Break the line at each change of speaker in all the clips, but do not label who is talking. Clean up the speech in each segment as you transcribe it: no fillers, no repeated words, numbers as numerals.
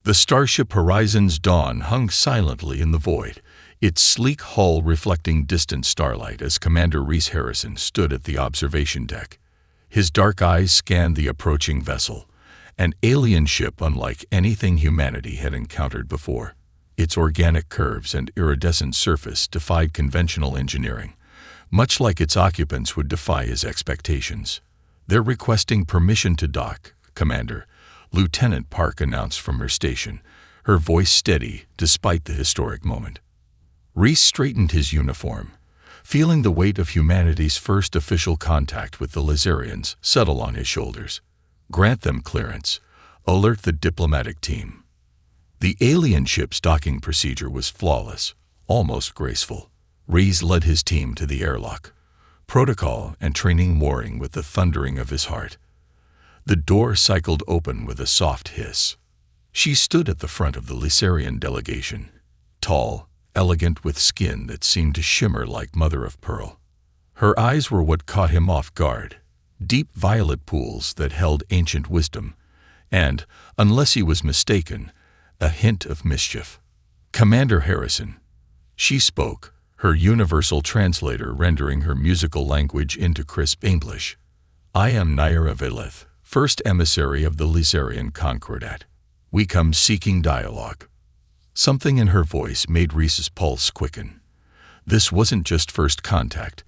The starship Horizon's Dawn hung silently in the void, its sleek hull reflecting distant starlight as Commander Reese Harrison stood at the observation deck. His dark eyes scanned the approaching vessel, an alien ship unlike anything humanity had encountered before. Its organic curves and iridescent surface defied conventional engineering, much like its occupants would defy his expectations. "They're requesting permission to dock, Commander," Lieutenant Park announced from her station, her voice steady despite the historic moment. Reese straightened his uniform, feeling the weight of humanity's first official contact with the Lizarians settle on his shoulders. "Grant them clearance. Alert the diplomatic team." The alien ship's docking procedure was flawless, almost graceful. Reese led his team to the airlock, protocol and training warring with the thundering of his heart. The door cycled open with a soft hiss. She stood at the front of the Lizarian delegation, tall, elegant with skin that seemed to shimmer like mother of pearl. Her eyes were what caught him off guard, deep violet pools that held ancient wisdom, and, unless he was mistaken, a hint of mischief. "Commander Harrison," she spoke, her universal translator rendering her musical language into crisp English. "I am Naira Velith, first emissary of the Lizarian Concordat. We come seeking dialogue." Something in her voice made Reese's pulse quicken. This wasn't just first contact.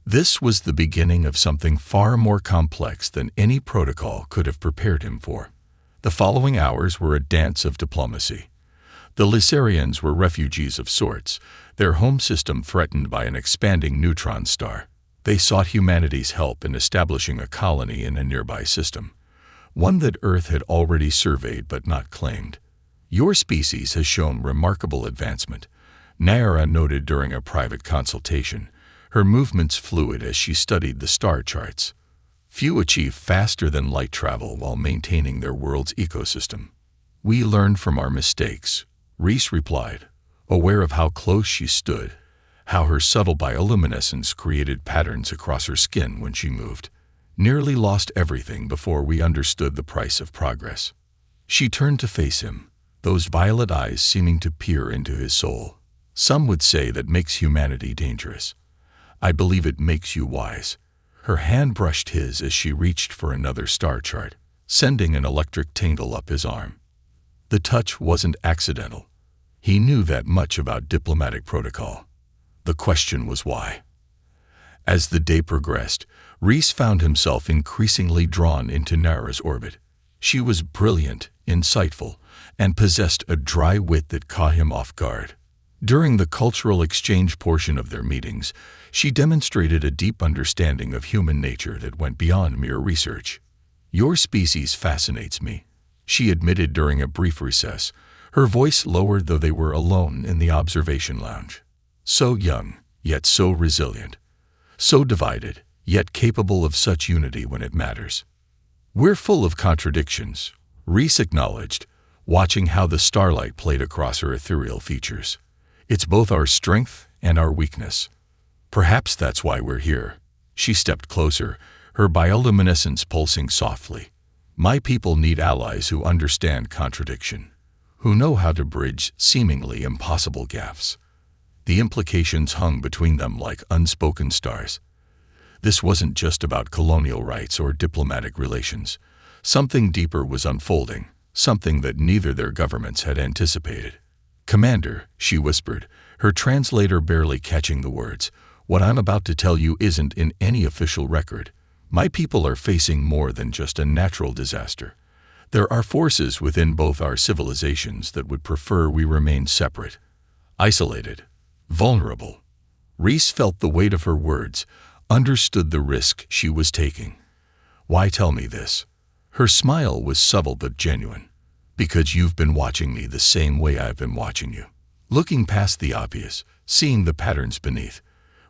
This was the beginning of something far more complex than any protocol could have prepared him for. The following hours were a dance of diplomacy. The Lizarians were refugees of sorts, their home system threatened by an expanding neutron star. They sought humanity's help in establishing a colony in a nearby system, one that Earth had already surveyed but not claimed. "Your species has shown remarkable advancement," Naira noted during a private consultation, her movements fluid as she studied the star charts. "Few achieve faster than light travel while maintaining their world's ecosystem." "We learn from our mistakes," Reese replied, aware of how close she stood, how her subtle bioluminescence created patterns across her skin when she moved. "Nearly lost everything before we understood the price of progress." She turned to face him, those violet eyes seeming to peer into his soul. "Some would say that makes humanity dangerous. I believe it makes you wise." Her hand brushed his as she reached for another star chart, sending an electric tingle up his arm. The touch wasn't accidental. He knew that much about diplomatic protocol. The question was why. As the day progressed, Reese found himself increasingly drawn into Naira's orbit. She was brilliant, insightful, and possessed a dry wit that caught him off guard. During the cultural exchange portion of their meetings, she demonstrated a deep understanding of human nature that went beyond mere research. "Your species fascinates me," she admitted during a brief recess, her voice lowered though they were alone in the observation lounge. "So young, yet so resilient. So divided, yet capable of such unity when it matters." "We're full of contradictions," Reese acknowledged, watching how the starlight played across her ethereal features. "It's both our strength and our weakness. Perhaps that's why we're here." She stepped closer, her bioluminescence pulsing softly. "My people need allies who understand contradiction, who know how to bridge seemingly impossible gaps." The implications hung between them like unspoken stars. This wasn't just about colonial rights or diplomatic relations. Something deeper was unfolding, something that neither their governments had anticipated. "Commander," she whispered, her translator barely catching the words, "what I'm about to tell you isn't in any official record. My people are facing more than just a natural disaster. There are forces within both our civilizations that would prefer we remain separate, isolated, vulnerable." Reese felt the weight of her words, understood the risk she was taking. "Why tell me this?" Her smile was subtle but genuine. "Because you've been watching me the same way I've been watching you. Looking past the obvious, seeing the patterns beneath.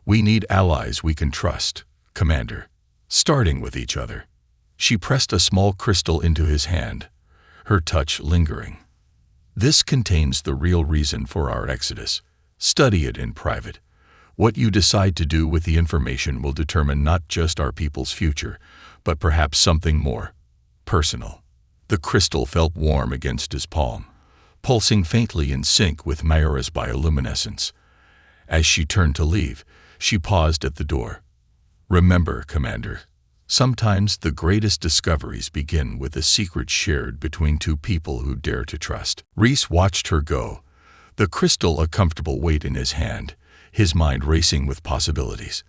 We need allies we can trust, Commander. Starting with each other." She pressed a small crystal into his hand, her touch lingering. "This contains the real reason for our exodus. Study it in private. What you decide to do with the information will determine not just our people's future, but perhaps something more personal." The crystal felt warm against his palm, pulsing faintly in sync with Mayura's bioluminescence. As she turned to leave, she paused at the door. "Remember, Commander, sometimes the greatest discoveries begin with a secret shared between two people who dare to trust." Rhys watched her go, the crystal a comfortable weight in his hand, his mind racing with possibilities.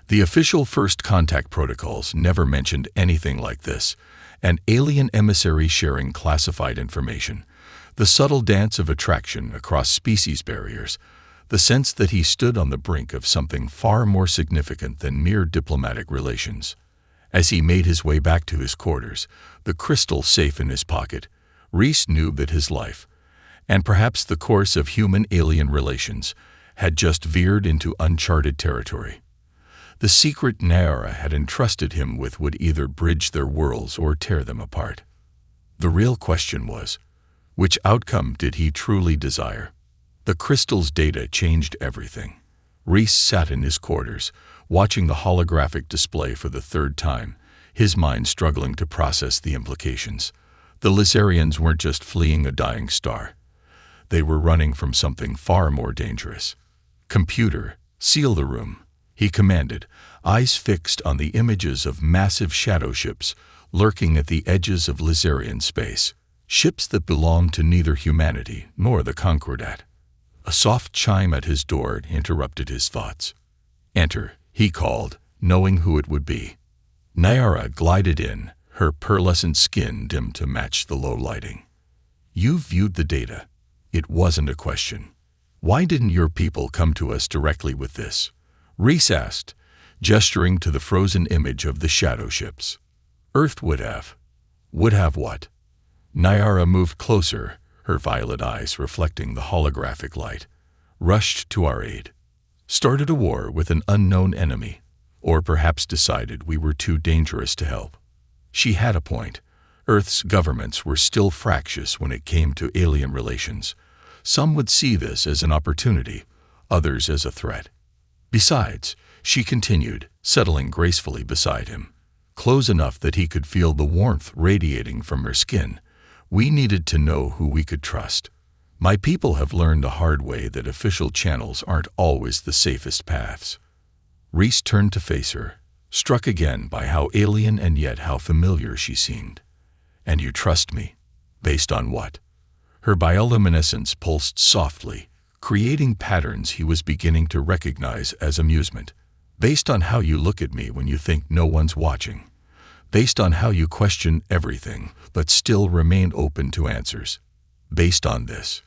The official first contact protocols never mentioned anything like this, an alien emissary sharing classified information, the subtle dance of attraction across species barriers, the sense that he stood on the brink of something far more significant than mere diplomatic relations. As he made his way back to his quarters, the crystal safe in his pocket, Rhys knew that his life, and perhaps the course of human-alien relations, had just veered into uncharted territory. The secret Mayura had entrusted him with would either bridge their worlds or tear them apart. The real question was, which outcome did he truly desire? The crystal's data changed everything. Rhys sat in his quarters, watching the holographic display for the third time, his mind struggling to process the implications. The Lizarians weren't just fleeing a dying star. They were running from something far more dangerous. "Computer, seal the room," he commanded, eyes fixed on the images of massive shadow ships lurking at the edges of Lizarian space, ships that belonged to neither humanity nor the Concordat. A soft chime at his door interrupted his thoughts. "Enter," he called, knowing who it would be. Mayura glided in, her pearlescent skin dimmed to match the low lighting. "You've viewed the data. It wasn't a question. Why didn't your people come to us directly with this?" Rhys asked, gesturing to the frozen image of the shadow ships. "Earth would have." "Would have what?" Mayura moved closer, her violet eyes reflecting the holographic light. "Rushed to our aid. Started a war with an unknown enemy, or perhaps decided we were too dangerous to help." She had a point. Earth's governments were still fractious when it came to alien relations. Some would see this as an opportunity, others as a threat. Besides, she continued, settling gracefully beside him, close enough that he could feel the warmth radiating from her skin, we needed to know who we could trust. My people have learned the hard way that official channels aren't always the safest paths. Rhys turned to face her, struck again by how alien and yet how familiar she seemed. "And you trust me? Based on what?" Her bioluminescence pulsed softly, creating patterns he was beginning to recognize as amusement. "Based on how you look at me when you think no one's watching. Based on how you question everything, but still remain open to answers. Based on this."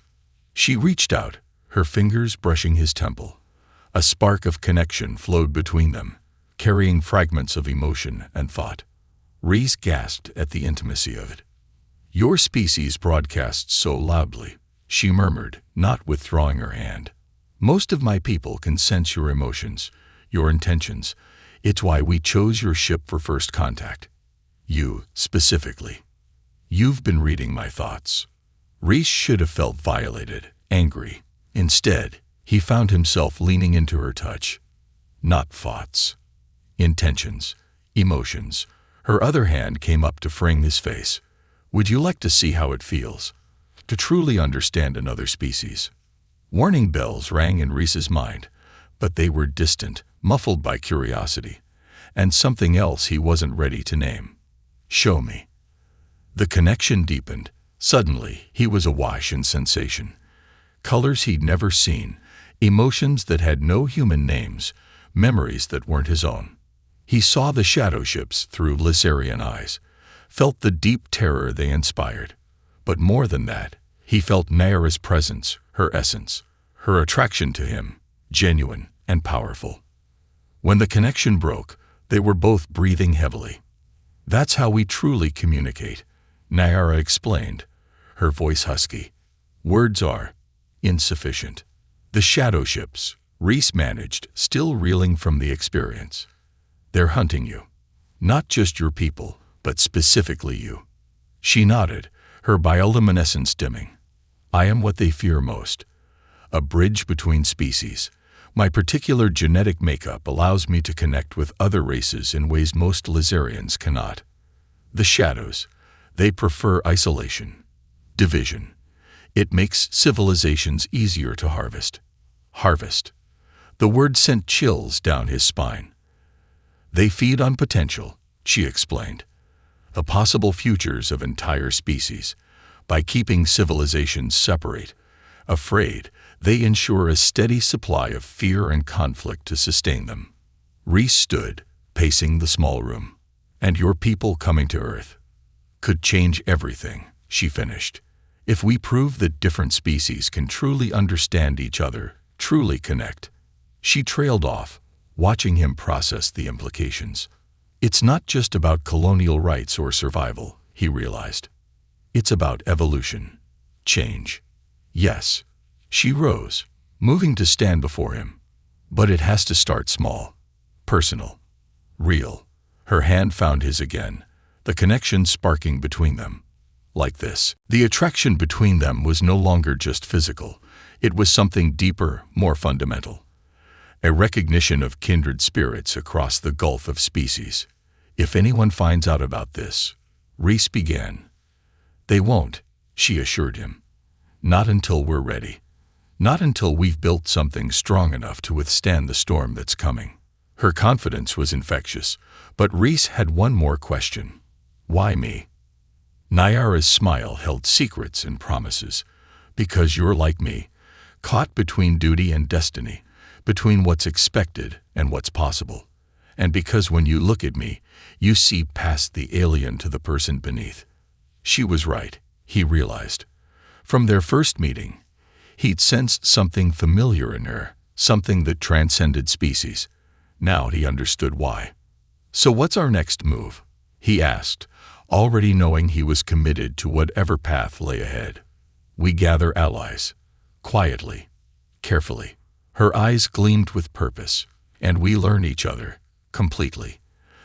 She reached out, her fingers brushing his temple. A spark of connection flowed between them, carrying fragments of emotion and thought. Rhys gasped at the intimacy of it. "Your species broadcasts so loudly," she murmured, not withdrawing her hand. "Most of my people can sense your emotions, your intentions. It's why we chose your ship for first contact. You, specifically. You've been reading my thoughts." Rhys should have felt violated, angry. Instead, he found himself leaning into her touch. Not thoughts. Intentions. Emotions. Her other hand came up to frame his face. "Would you like to see how it feels? To truly understand another species?" Warning bells rang in Rhys's mind, but they were distant, muffled by curiosity, and something else he wasn't ready to name. "Show me." The connection deepened. Suddenly, he was awash in sensation. Colors he'd never seen, emotions that had no human names, memories that weren't his own. He saw the shadow ships through Lizarian eyes, felt the deep terror they inspired. But more than that, he felt Mayura's presence, her essence, her attraction to him, genuine and powerful. When the connection broke, they were both breathing heavily. "That's how we truly communicate," Mayura explained, her voice husky. "Words are insufficient." "The shadow ships," Rhys managed, still reeling from the experience. "They're hunting you. Not just your people, but specifically you." She nodded, her bioluminescence dimming. "I am what they fear most. A bridge between species. My particular genetic makeup allows me to connect with other races in ways most Lizarians cannot. The shadows, they prefer isolation, division. It makes civilizations easier to harvest. Harvest. The word sent chills down his spine. They feed on potential, she explained. The possible futures of entire species. By keeping civilizations separate, afraid, they ensure a steady supply of fear and conflict to sustain them. Reese stood, pacing the small room. And your people coming to Earth could change everything, she finished. If we prove that different species can truly understand each other, truly connect. She trailed off, watching him process the implications. It's not just about colonial rights or survival, he realized. It's about evolution, change. Yes. She rose, moving to stand before him. But it has to start small, personal, real. Her hand found his again, the connection sparking between them. Like this. The attraction between them was no longer just physical. It was something deeper, more fundamental. A recognition of kindred spirits across the gulf of species. If anyone finds out about this, Reese began. They won't, she assured him. Not until we're ready. Not until we've built something strong enough to withstand the storm that's coming. Her confidence was infectious, but Reese had one more question. Why me? Nyara's smile held secrets and promises. Because you're like me, caught between duty and destiny, between what's expected and what's possible. And because when you look at me, you see past the alien to the person beneath. She was right, he realized. From their first meeting, he'd sensed something familiar in her, something that transcended species. Now he understood why. So what's our next move? He asked, already knowing he was committed to whatever path lay ahead. We gather allies. Quietly. Carefully. Her eyes gleamed with purpose. And we learn each other. Completely.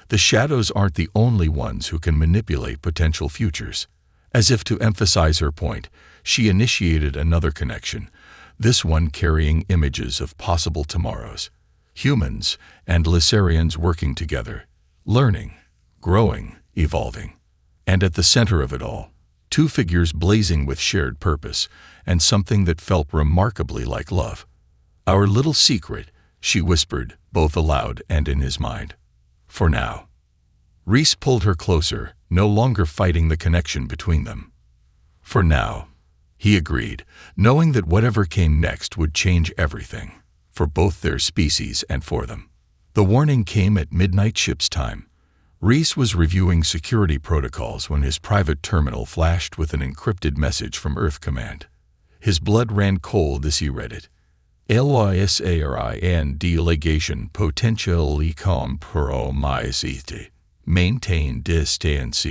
The shadows aren't the only ones who can manipulate potential futures. As if to emphasize her point, she initiated another connection, this one carrying images of possible tomorrows. Humans and Lissarians working together, learning, growing, evolving. And at the center of it all, two figures blazing with shared purpose and something that felt remarkably like love. Our little secret, she whispered, both aloud and in his mind. For now. Reese pulled her closer, no longer fighting the connection between them. For now, he agreed, knowing that whatever came next would change everything, for both their species and for them. The warning came at midnight ship's time. Reese was reviewing security protocols when his private terminal flashed with an encrypted message from Earth Command. His blood ran cold as he read it. LYSARIN delegation potentially compromised. Maintain distance.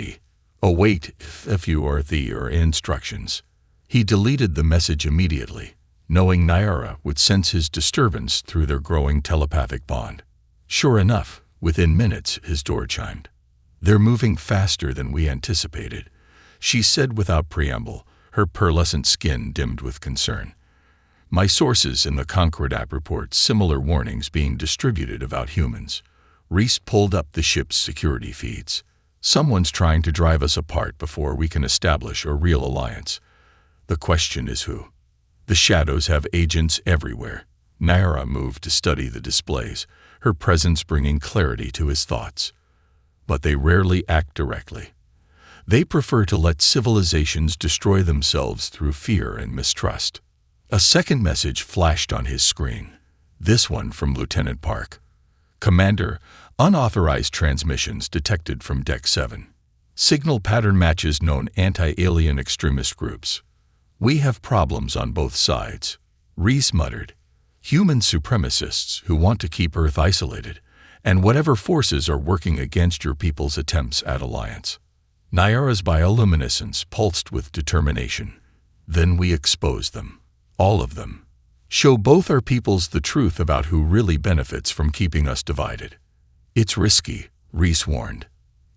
Await if you are the instructions. He deleted the message immediately, knowing Nyara would sense his disturbance through their growing telepathic bond. Sure enough, within minutes his door chimed. They're moving faster than we anticipated, she said without preamble, her pearlescent skin dimmed with concern. My sources in the Concord app report similar warnings being distributed about humans. Reese pulled up the ship's security feeds. Someone's trying to drive us apart before we can establish a real alliance. The question is who? The shadows have agents everywhere. Nyara moved to study the displays, her presence bringing clarity to his thoughts. But they rarely act directly. They prefer to let civilizations destroy themselves through fear and mistrust. A second message flashed on his screen, this one from Lieutenant Park. Commander, unauthorized transmissions detected from Deck 7. Signal pattern matches known anti-alien extremist groups. We have problems on both sides. Reese muttered. Human supremacists who want to keep Earth isolated, and whatever forces are working against your people's attempts at alliance. Nyara's bioluminescence pulsed with determination. Then we expose them. All of them. Show both our peoples the truth about who really benefits from keeping us divided. It's risky, Reese warned.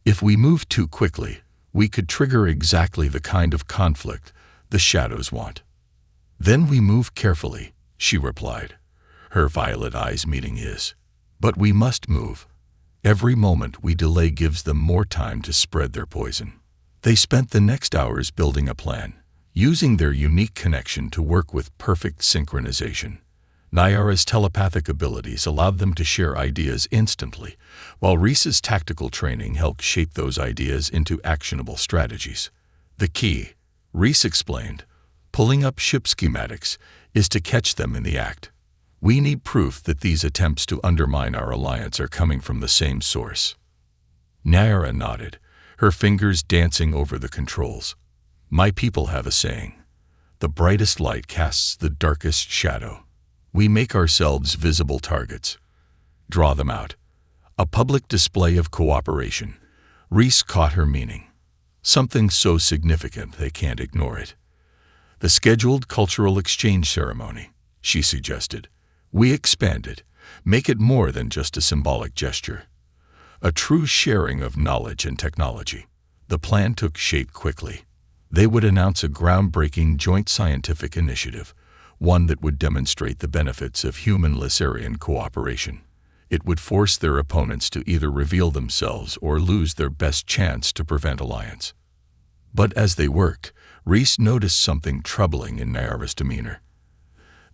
If we move too quickly, we could trigger exactly the kind of conflict the shadows want. Then we move carefully, she replied, her violet eyes meeting his. But we must move. Every moment we delay gives them more time to spread their poison. They spent the next hours building a plan, using their unique connection to work with perfect synchronization. Nyara's telepathic abilities allowed them to share ideas instantly, while Reese's tactical training helped shape those ideas into actionable strategies. The key, Reese explained, pulling up ship schematics, is to catch them in the act. We need proof that these attempts to undermine our alliance are coming from the same source. Nyara nodded, her fingers dancing over the controls. My people have a saying. The brightest light casts the darkest shadow. We make ourselves visible targets. Draw them out. A public display of cooperation. Reese caught her meaning. Something so significant they can't ignore it. The scheduled cultural exchange ceremony, she suggested. We expand it, make it more than just a symbolic gesture. A true sharing of knowledge and technology. The plan took shape quickly. They would announce a groundbreaking joint scientific initiative, one that would demonstrate the benefits of human-Lysarian cooperation. It would force their opponents to either reveal themselves or lose their best chance to prevent alliance. But as they worked, Reese noticed something troubling in Nyara's demeanor.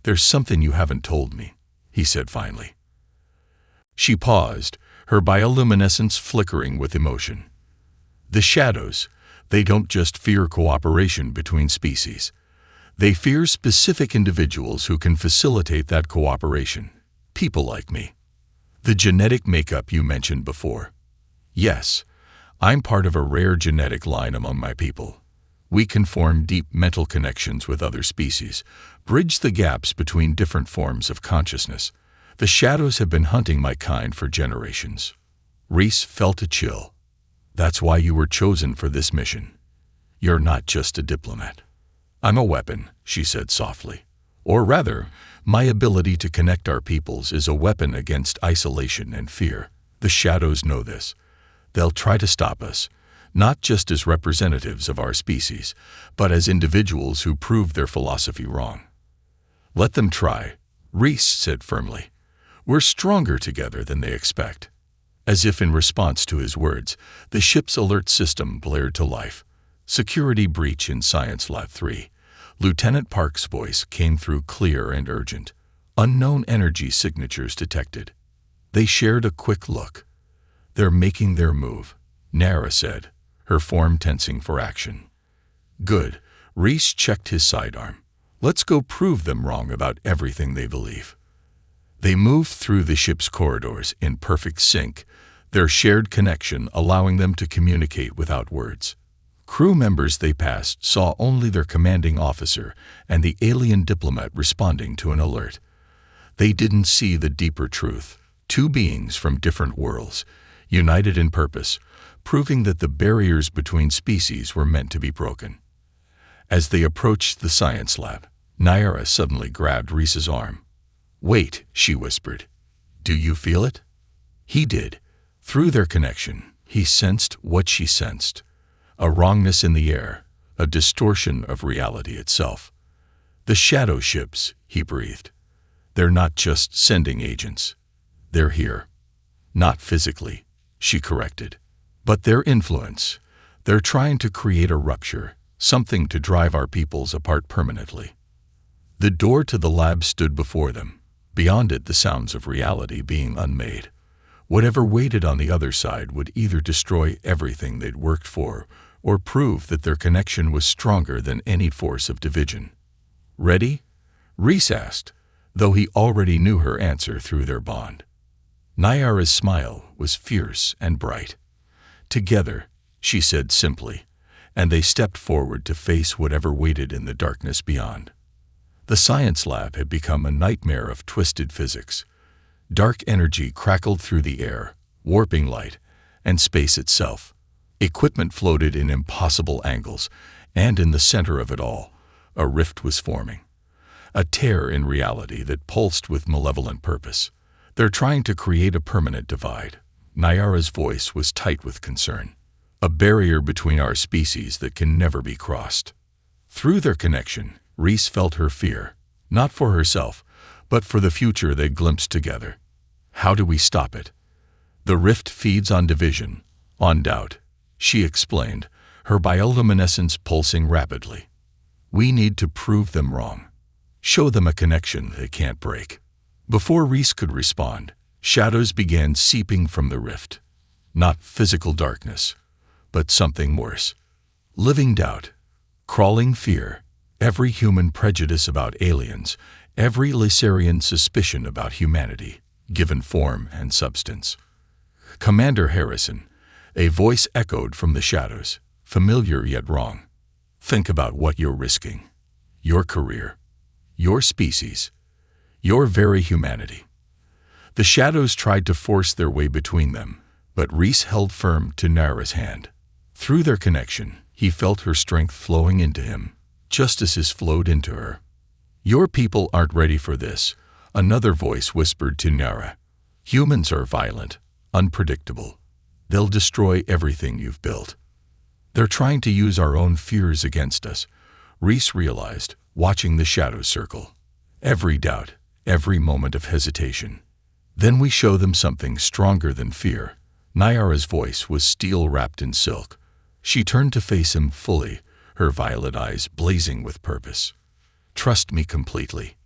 There's something you haven't told me, he said finally. She paused, her bioluminescence flickering with emotion. The shadows, they don't just fear cooperation between species. They fear specific individuals who can facilitate that cooperation. People like me. The genetic makeup you mentioned before. Yes, I'm part of a rare genetic line among my people. We can form deep mental connections with other species, bridge the gaps between different forms of consciousness. The shadows have been hunting my kind for generations. Reese felt a chill. That's why you were chosen for this mission. You're not just a diplomat. I'm a weapon, she said softly. Or rather, my ability to connect our peoples is a weapon against isolation and fear. The shadows know this. They'll try to stop us, not just as representatives of our species, but as individuals who prove their philosophy wrong. Let them try, Reese said firmly. We're stronger together than they expect. As if in response to his words, the ship's alert system blared to life. Security breach in Science Lab 3. Lieutenant Park's voice came through clear and urgent. Unknown energy signatures detected. They shared a quick look. They're making their move, Nara said, her form tensing for action. Good. Reese checked his sidearm. Let's go prove them wrong about everything they believe. They moved through the ship's corridors in perfect sync, their shared connection allowing them to communicate without words. Crew members they passed saw only their commanding officer and the alien diplomat responding to an alert. They didn't see the deeper truth. Two beings from different worlds, united in purpose, proving that the barriers between species were meant to be broken. As they approached the science lab, Nyara suddenly grabbed Reese's arm. Wait, she whispered. Do you feel it? He did. Through their connection, he sensed what she sensed. A wrongness in the air, a distortion of reality itself. The shadow ships, he breathed. They're not just sending agents. They're here. Not physically, she corrected. But their influence. They're trying to create a rupture, something to drive our peoples apart permanently. The door to the lab stood before them. Beyond it, the sounds of reality being unmade. Whatever waited on the other side would either destroy everything they'd worked for or prove that their connection was stronger than any force of division. Ready? Reese asked, though he already knew her answer through their bond. Nyara's smile was fierce and bright. Together, she said simply, and they stepped forward to face whatever waited in the darkness beyond. The science lab had become a nightmare of twisted physics. Dark energy crackled through the air, warping light, and space itself. Equipment floated in impossible angles, and in the center of it all, a rift was forming. A tear in reality that pulsed with malevolent purpose. They're trying to create a permanent divide. Nyara's voice was tight with concern. A barrier between our species that can never be crossed. Through their connection, Reese felt her fear, not for herself, but for the future they glimpsed together. How do we stop it? The rift feeds on division, on doubt, she explained, her bioluminescence pulsing rapidly. We need to prove them wrong. Show them a connection they can't break. Before Reese could respond, shadows began seeping from the rift. Not physical darkness, but something worse. Living doubt, crawling fear, every human prejudice about aliens, every Lysarian suspicion about humanity, given form and substance. Commander Harrison, a voice echoed from the shadows, familiar yet wrong. Think about what you're risking. Your career, your species, your very humanity. The shadows tried to force their way between them, but Reese held firm to Nara's hand. Through their connection, he felt her strength flowing into him, just as his flowed into her. Your people aren't ready for this, another voice whispered to Nara. Humans are violent, unpredictable. They'll destroy everything you've built. They're trying to use our own fears against us, Reese realized, watching the shadows circle. Every doubt, every moment of hesitation. Then we show them something stronger than fear. Nyara's voice was steel wrapped in silk. She turned to face him fully, her violet eyes blazing with purpose. Trust me completely.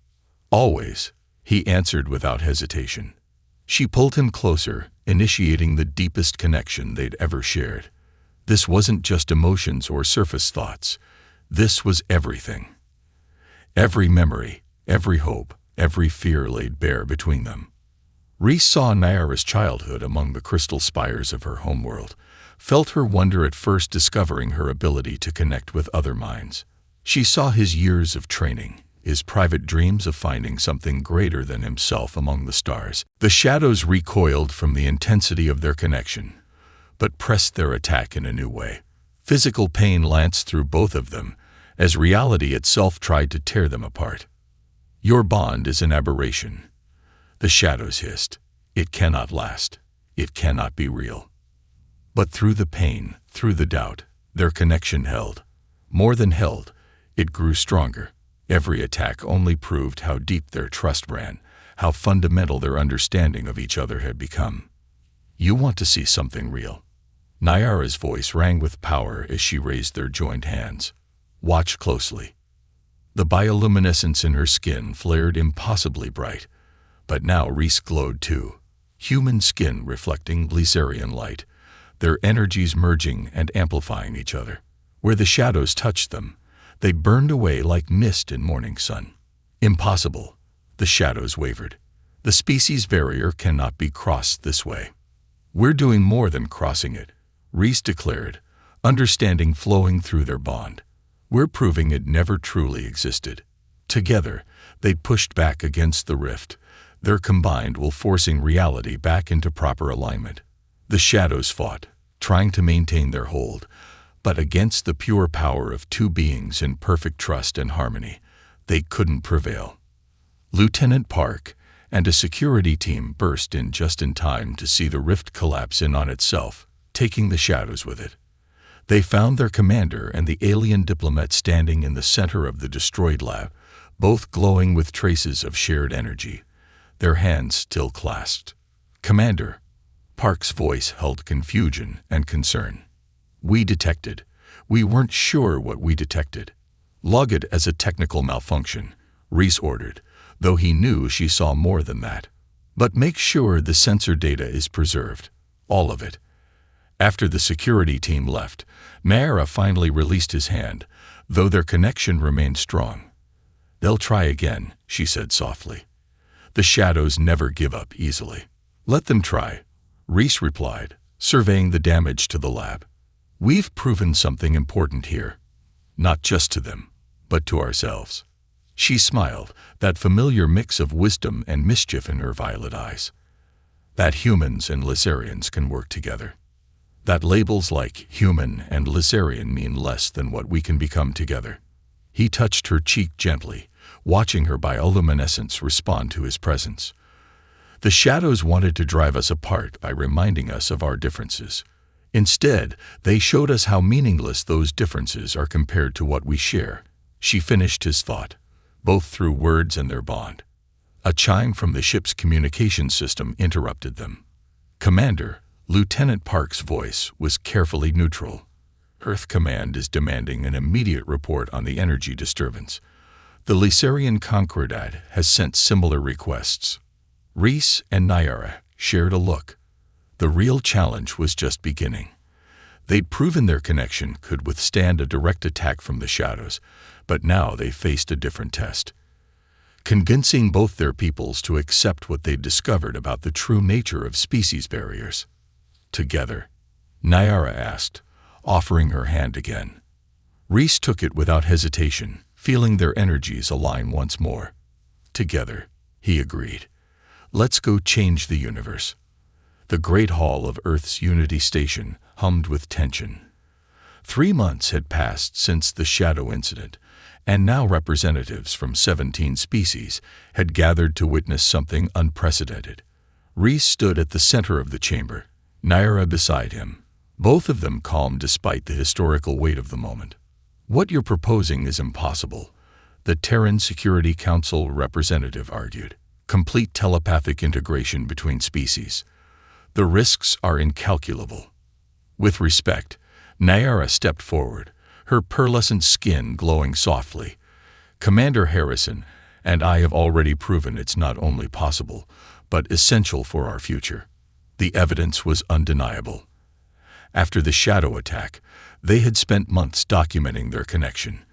Always, he answered without hesitation. She pulled him closer, initiating the deepest connection they'd ever shared. This wasn't just emotions or surface thoughts. This was everything. Every memory, every hope, every fear laid bare between them. Reese saw Nyara's childhood among the crystal spires of her homeworld, felt her wonder at first discovering her ability to connect with other minds. She saw his years of training, his private dreams of finding something greater than himself among the stars. The shadows recoiled from the intensity of their connection, but pressed their attack in a new way. Physical pain lanced through both of them, as reality itself tried to tear them apart. Your bond is an aberration, the shadows hissed. It cannot last. It cannot be real. But through the pain, through the doubt, their connection held. More than held, it grew stronger. Every attack only proved how deep their trust ran, how fundamental their understanding of each other had become. You want to see something real? Nyara's voice rang with power as she raised their joined hands. Watch closely. The bioluminescence in her skin flared impossibly bright, but now Reese glowed too. Human skin reflecting Lysarian light, their energies merging and amplifying each other. Where the shadows touched them, they burned away like mist in morning sun. Impossible. The shadows wavered. The species barrier cannot be crossed this way. We're doing more than crossing it, Reese declared, understanding flowing through their bond. We're proving it never truly existed. Together, they pushed back against the rift, their combined will forcing reality back into proper alignment. The shadows fought, trying to maintain their hold, but against the pure power of two beings in perfect trust and harmony, they couldn't prevail. Lieutenant Park and a security team burst in just in time to see the rift collapse in on itself, taking the shadows with it. They found their commander and the alien diplomat standing in the center of the destroyed lab, both glowing with traces of shared energy, their hands still clasped. Commander, Park's voice held confusion and concern. We detected. We weren't sure what we detected. Log it as a technical malfunction, Reese ordered, though he knew she saw more than that. But make sure the sensor data is preserved. All of it. After the security team left, Nara finally released his hand, though their connection remained strong. They'll try again, she said softly. The shadows never give up easily. Let them try, Reese replied, surveying the damage to the lab. We've proven something important here. Not just to them, but to ourselves. She smiled, that familiar mix of wisdom and mischief in her violet eyes. That humans and Lysarians can work together. That labels like human and Lysarian mean less than what we can become together. He touched her cheek gently, watching her bioluminescence respond to his presence. The shadows wanted to drive us apart by reminding us of our differences. Instead, they showed us how meaningless those differences are compared to what we share. She finished his thought, both through words and their bond. A chime from the ship's communication system interrupted them. Commander, Lieutenant Park's voice was carefully neutral. Earth Command is demanding an immediate report on the energy disturbance. The Lysarian Concordat has sent similar requests. Rhys and Nyara shared a look. The real challenge was just beginning. They'd proven their connection could withstand a direct attack from the shadows, but now they faced a different test. Convincing both their peoples to accept what they'd discovered about the true nature of species barriers. Together, Nyara asked, offering her hand again. Rhys took it without hesitation, feeling their energies align once more. Together, he agreed. Let's go change the universe. The great hall of Earth's Unity Station hummed with tension. 3 months had passed since the Shadow incident, and now representatives from 17 species had gathered to witness something unprecedented. Rhys stood at the center of the chamber, Nyara beside him, both of them calm despite the historical weight of the moment. "What you're proposing is impossible," the Terran Security Council representative argued. "Complete telepathic integration between species. The risks are incalculable." With respect, Nyara stepped forward, her pearlescent skin glowing softly. "Commander Harrison and I have already proven it's not only possible, but essential for our future." The evidence was undeniable. After the Shadow attack, they had spent months documenting their connection,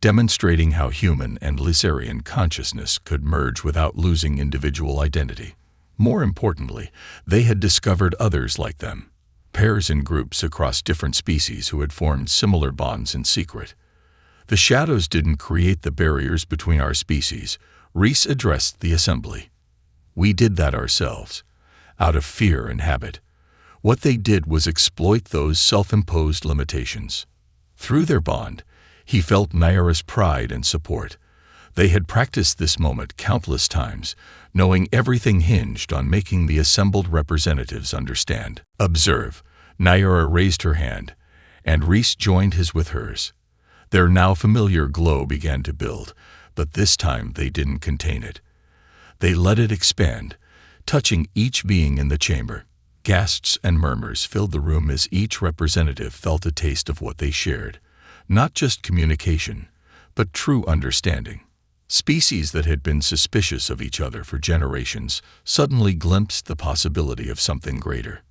demonstrating how human and Lysarian consciousness could merge without losing individual identity. More importantly, they had discovered others like them, pairs and groups across different species who had formed similar bonds in secret. "The shadows didn't create the barriers between our species," Rhys addressed the assembly. "We did that ourselves, out of fear and habit. What they did was exploit those self-imposed limitations." Through their bond, he felt Nyara's pride and support. They had practiced this moment countless times, knowing everything hinged on making the assembled representatives understand. "Observe." Nyara raised her hand, and Rhys joined his with hers. Their now familiar glow began to build, but this time they didn't contain it. They let it expand, touching each being in the chamber. Gasps and murmurs filled the room as each representative felt a taste of what they shared. Not just communication, but true understanding. Species that had been suspicious of each other for generations suddenly glimpsed the possibility of something greater.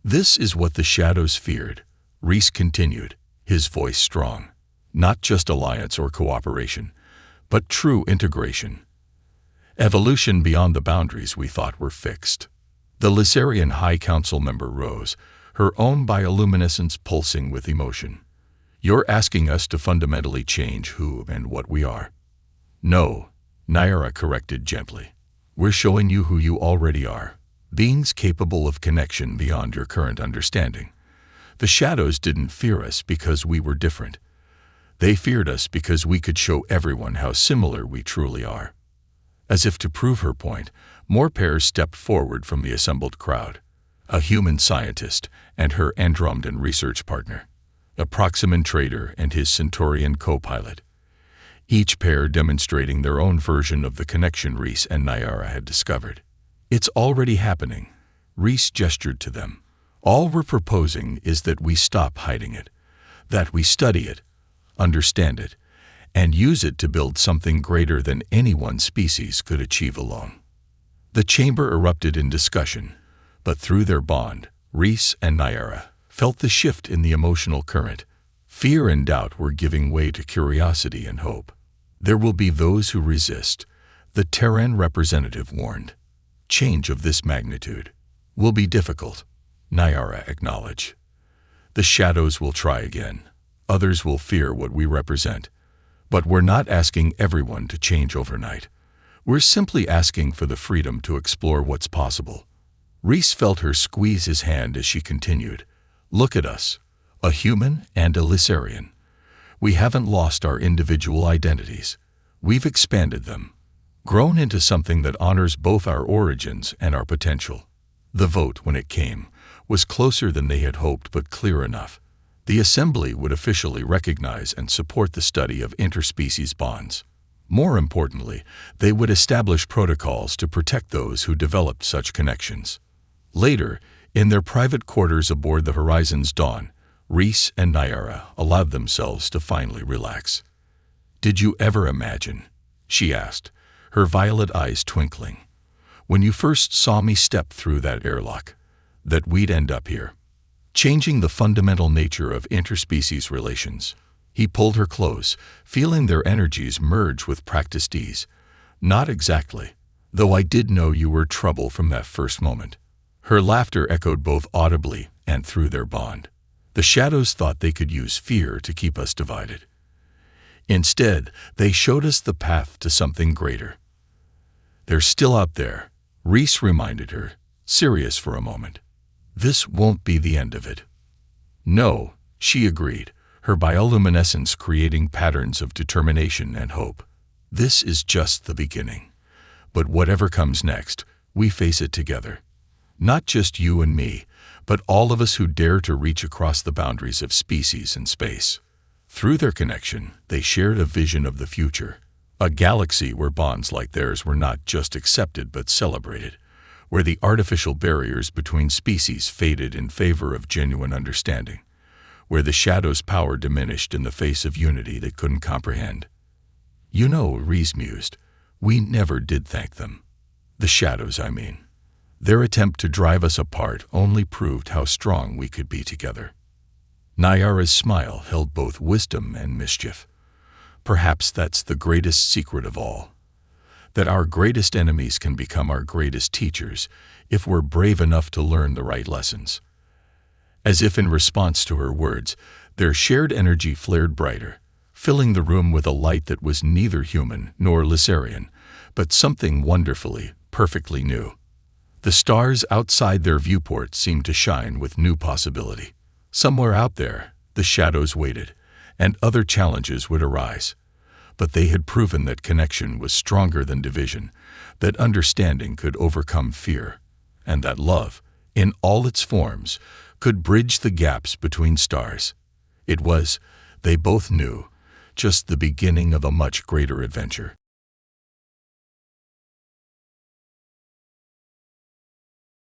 "This is what the shadows feared," Rhys continued, his voice strong. "Not just alliance or cooperation, but true integration. Evolution beyond the boundaries we thought were fixed." The Lysarian High Council member rose, her own bioluminescence pulsing with emotion. "You're asking us to fundamentally change who and what we are." "No," Nyara corrected gently. "We're showing you who you already are, beings capable of connection beyond your current understanding. The shadows didn't fear us because we were different. They feared us because we could show everyone how similar we truly are." As if to prove her point, more pairs stepped forward from the assembled crowd. A human scientist and her Andromedan research partner, a Proximan trader and his Centaurian co-pilot. Each pair demonstrating their own version of the connection Rhys and Nyara had discovered. "It's already happening," Rhys gestured to them. "All we're proposing is that we stop hiding it, that we study it, understand it, and use it to build something greater than any one species could achieve alone." The chamber erupted in discussion, but through their bond, Rhys and Nyara felt the shift in the emotional current. Fear and doubt were giving way to curiosity and hope. "There will be those who resist," the Terran representative warned. "Change of this magnitude will be difficult," Nyara acknowledged. "The shadows will try again. Others will fear what we represent. But we're not asking everyone to change overnight. We're simply asking for the freedom to explore what's possible." Rhys felt her squeeze his hand as she continued. "Look at us, a human and a Lysarian. We haven't lost our individual identities. We've expanded them, grown into something that honors both our origins and our potential." The vote, when it came, was closer than they had hoped but clear enough. The assembly would officially recognize and support the study of interspecies bonds. More importantly, they would establish protocols to protect those who developed such connections. Later, in their private quarters aboard the Horizon's Dawn, Reese and Nyara allowed themselves to finally relax. "Did you ever imagine," she asked, her violet eyes twinkling, "when you first saw me step through that airlock, that we'd end up here, changing the fundamental nature of interspecies relations?" He pulled her close, feeling their energies merge with practiced ease. "Not exactly, though I did know you were trouble from that first moment." Her laughter echoed both audibly and through their bond. "The shadows thought they could use fear to keep us divided. Instead, they showed us the path to something greater." "They're still out there," Reese reminded her, serious for a moment. "This won't be the end of it." "No," she agreed, her bioluminescence creating patterns of determination and hope. "This is just the beginning. But whatever comes next, we face it together. Not just you and me, but all of us who dare to reach across the boundaries of species and space." Through their connection, they shared a vision of the future, a galaxy where bonds like theirs were not just accepted but celebrated, where the artificial barriers between species faded in favor of genuine understanding, where the shadow's power diminished in the face of unity they couldn't comprehend. "You know," Reese mused, "we never did thank them. The shadows, I mean. Their attempt to drive us apart only proved how strong we could be together." Nyara's smile held both wisdom and mischief. "Perhaps that's the greatest secret of all. That our greatest enemies can become our greatest teachers if we're brave enough to learn the right lessons." As if in response to her words, their shared energy flared brighter, filling the room with a light that was neither human nor Lysarian, but something wonderfully, perfectly new. The stars outside their viewport seemed to shine with new possibility. Somewhere out there, the shadows waited, and other challenges would arise. But they had proven that connection was stronger than division, that understanding could overcome fear, and that love, in all its forms, could bridge the gaps between stars. It was, they both knew, just the beginning of a much greater adventure.